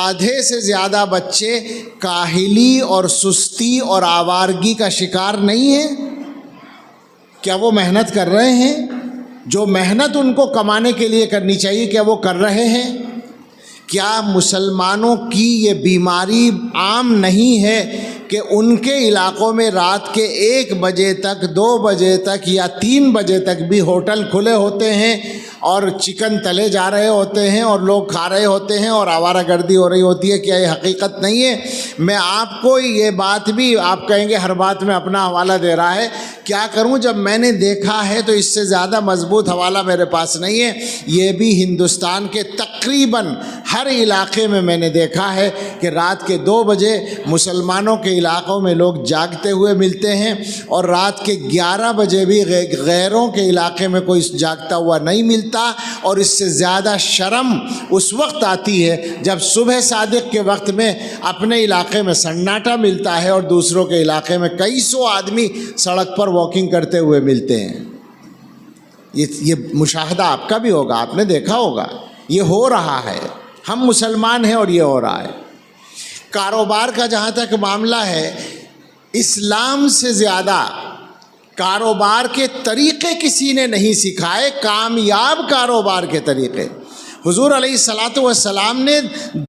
آدھے سے زیادہ بچے کاہلی اور سستی اور آوارگی کا شکار نہیں ہیں؟ کیا وہ محنت کر رہے ہیں؟ جو محنت ان کو کمانے کے لیے کرنی چاہیے کیا وہ کر رہے ہیں؟ کیا مسلمانوں کی یہ بیماری عام نہیں ہے کہ ان کے علاقوں میں رات کے 1 بجے تک 2 بجے تک یا 3 بجے تک بھی ہوٹل کھلے ہوتے ہیں اور چکن تلے جا رہے ہوتے ہیں اور لوگ کھا رہے ہوتے ہیں اور آوارہ گردی ہو رہی ہوتی ہے؟ کیا یہ حقیقت نہیں ہے؟ میں آپ کو یہ بات بھی، آپ کہیں گے ہر بات میں اپنا حوالہ دے رہا ہے، کیا کروں جب میں نے دیکھا ہے تو اس سے زیادہ مضبوط حوالہ میرے پاس نہیں ہے۔ یہ بھی ہندوستان کے تقریباً ہر علاقے میں نے دیکھا ہے کہ رات کے 2 بجے مسلمانوں کے علاقوں میں لوگ جاگتے ہوئے ملتے ہیں اور رات کے 11 بجے بھی غیروں کے علاقے میں کوئی جاگتا ہوا نہیں ملتا۔ اور اس سے زیادہ شرم اس وقت آتی ہے جب صبح صادق کے وقت میں اپنے علاقے میں سناٹا ملتا ہے اور دوسروں کے علاقے میں کئی سو آدمی سڑک پر واکنگ کرتے ہوئے ملتے ہیں۔ یہ مشاہدہ آپ کا بھی ہوگا، آپ نے دیکھا ہوگا، یہ ہو رہا ہے، ہم مسلمان ہیں اور یہ ہو رہا ہے۔ کاروبار کا جہاں تک معاملہ ہے، اسلام سے زیادہ کاروبار کے طریقے کسی نے نہیں سکھائے، کامیاب کاروبار کے طریقے۔ حضور علیہ الصلاۃ والسلام نے